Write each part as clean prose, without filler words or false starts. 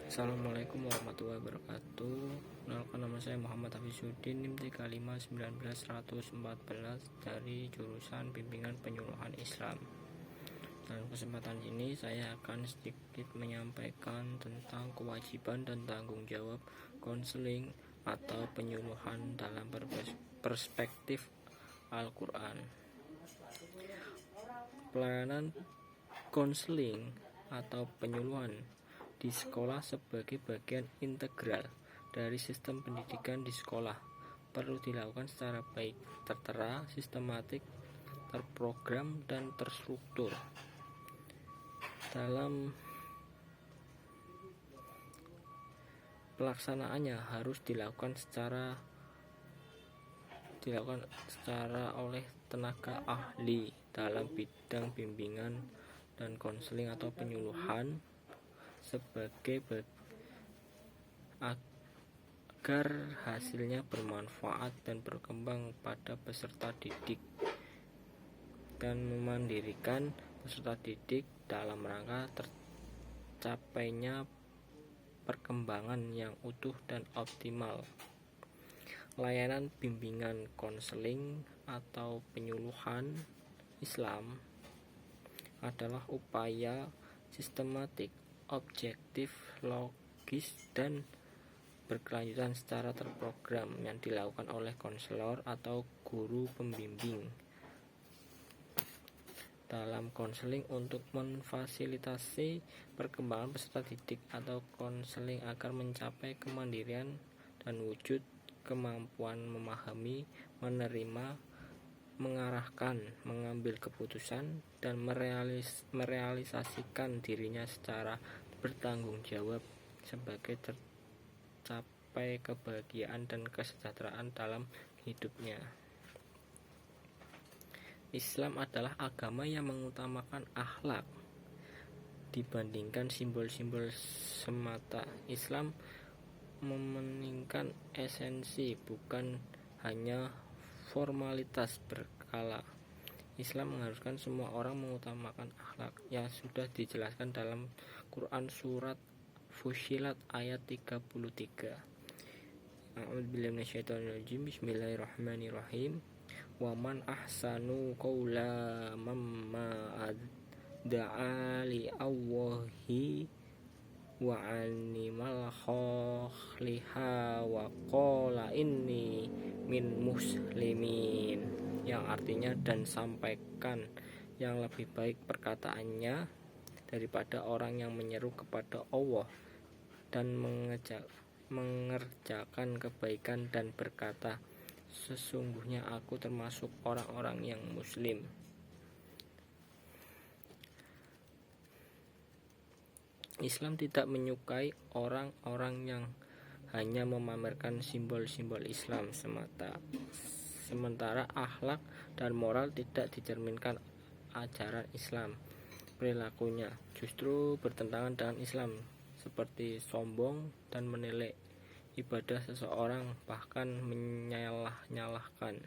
Assalamualaikum warahmatullahi wabarakatuh. Kenalkan, nama saya Muhammad Hafizuddin, NIM 35191114 dari jurusan Bimbingan Penyuluhan Islam. Dalam kesempatan ini saya akan sedikit menyampaikan tentang kewajiban dan tanggung jawab konseling atau penyuluhan dalam perspektif Al-Quran. Pelayanan konseling atau penyuluhan di sekolah sebagai bagian integral dari sistem pendidikan di sekolah perlu dilakukan secara baik, tertera, sistematik, terprogram, dan terstruktur. Dalam pelaksanaannya harus dilakukan secara oleh tenaga ahli dalam bidang bimbingan dan konseling atau penyuluhan agar hasilnya bermanfaat dan berkembang pada peserta didik dan memandirikan peserta didik dalam rangka tercapainya perkembangan yang utuh dan optimal. Layanan bimbingan konseling atau penyuluhan Islam adalah upaya sistematik, objektif, logis, dan berkelanjutan secara terprogram yang dilakukan oleh konselor atau guru pembimbing dalam konseling untuk memfasilitasi perkembangan peserta didik atau konseling agar mencapai kemandirian dan wujud kemampuan memahami, menerima, mengarahkan, mengambil keputusan, dan merealisasikan dirinya secara bertanggung jawab sebagai tercapai kebahagiaan dan kesejahteraan dalam hidupnya. Islam adalah agama yang mengutamakan akhlak dibandingkan simbol-simbol semata. Islam mementingkan esensi, bukan hanya formalitas berkala. Islam mengharuskan semua orang mengutamakan akhlak yang sudah dijelaskan dalam Quran surat Fussilat ayat 33. A'udzubillahi minasyaitonirrajim. Bismillahirrahmanirrahim. Wa man ahsanu qawla mamma da'a li Allahi wa animal khokhliha wa qala inni min muslimin, yang artinya, dan sampaikan yang lebih baik perkataannya daripada orang yang menyeru kepada Allah dan mengerjakan kebaikan dan berkata, sesungguhnya aku termasuk orang-orang yang muslim. Islam tidak menyukai orang-orang yang hanya memamerkan simbol-simbol Islam semata, sementara akhlak dan moral tidak dicerminkan ajaran Islam. Perilakunya justru bertentangan dengan Islam, seperti sombong dan menilai ibadah seseorang, bahkan menyalah-nyalahkan.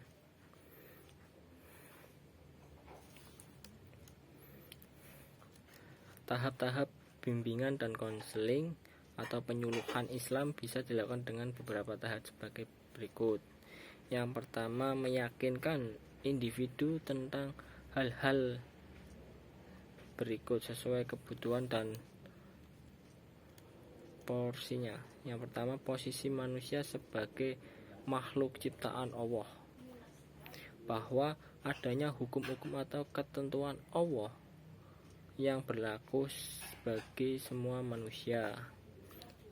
Tahap-tahap bimbingan dan konseling atau penyuluhan Islam bisa dilakukan dengan beberapa tahap sebagai berikut. Yang pertama, meyakinkan individu tentang hal-hal berikut sesuai kebutuhan dan porsinya. Yang pertama, posisi manusia sebagai makhluk ciptaan Allah, bahwa adanya hukum-hukum atau ketentuan Allah yang berlaku bagi semua manusia.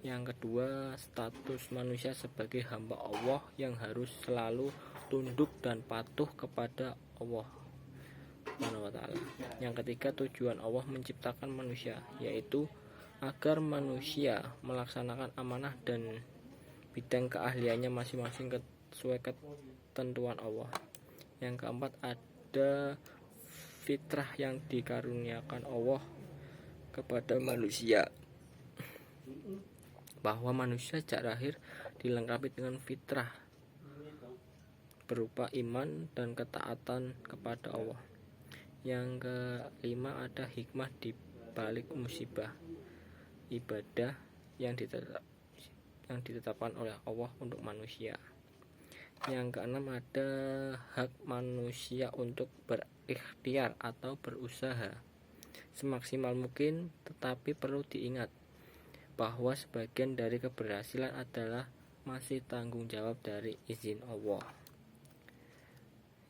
Yang kedua, status manusia sebagai hamba Allah yang harus selalu tunduk dan patuh kepada Allah SWT. Yang ketiga, tujuan Allah menciptakan manusia, yaitu agar manusia melaksanakan amanah dan bidang keahliannya masing-masing sesuai ketentuan Allah. Yang keempat, ada fitrah yang dikaruniakan Allah kepada manusia, bahwa manusia sejak lahir dilengkapi dengan fitrah berupa iman dan ketaatan kepada Allah. Yang kelima, ada hikmah di balik musibah, ibadah yang ditetapkan oleh Allah untuk manusia. Yang keenam, ada hak manusia untuk berikhtiar atau berusaha semaksimal mungkin, tetapi perlu diingat bahwa sebagian dari keberhasilan adalah masih tanggung jawab dari izin Allah.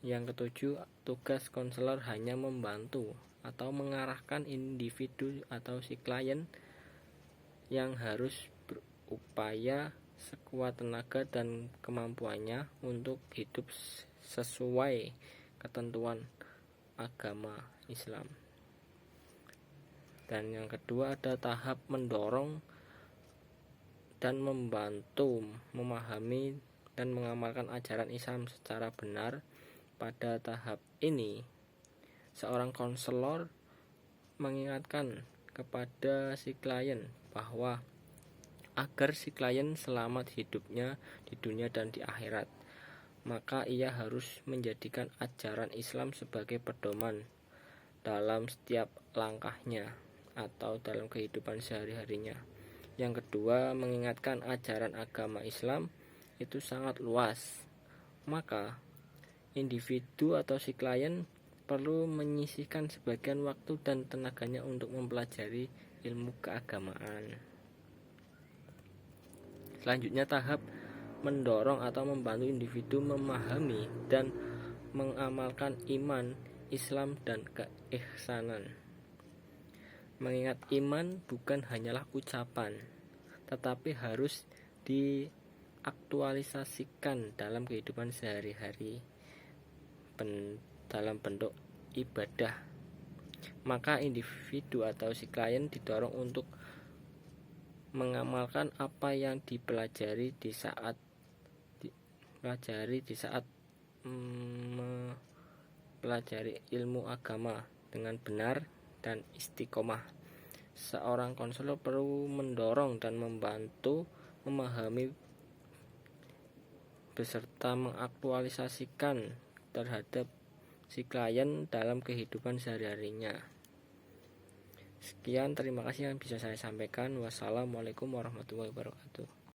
Yang ketujuh, tugas konselor hanya membantu atau mengarahkan individu atau si klien yang harus berupaya sekuat tenaga dan kemampuannya untuk hidup sesuai ketentuan agama Islam. Dan yang kedua, ada tahap mendorong dan membantu memahami dan mengamalkan ajaran Islam secara benar. Pada tahap ini, seorang konselor mengingatkan kepada si klien bahwa agar si klien selamat hidupnya di dunia dan di akhirat, maka ia harus menjadikan ajaran Islam sebagai pedoman dalam setiap langkahnya atau dalam kehidupan sehari-harinya. Yang kedua, mengingatkan ajaran agama Islam itu sangat luas, maka individu atau si klien perlu menyisihkan sebagian waktu dan tenaganya untuk mempelajari ilmu keagamaan. Selanjutnya, tahap mendorong atau membantu individu memahami dan mengamalkan iman, Islam, dan keihsanan. Mengingat iman bukan hanyalah ucapan, tetapi harus diaktualisasikan dalam kehidupan sehari-hari dalam bentuk ibadah. Maka individu atau si klien didorong untuk mengamalkan apa yang dipelajari di saat mempelajari ilmu agama dengan benar dan istiqomah. Seorang konselor perlu mendorong dan membantu memahami beserta mengaktualisasikan terhadap si klien dalam kehidupan sehari-harinya. Sekian, terima kasih yang bisa saya sampaikan. Wassalamualaikum warahmatullahi wabarakatuh.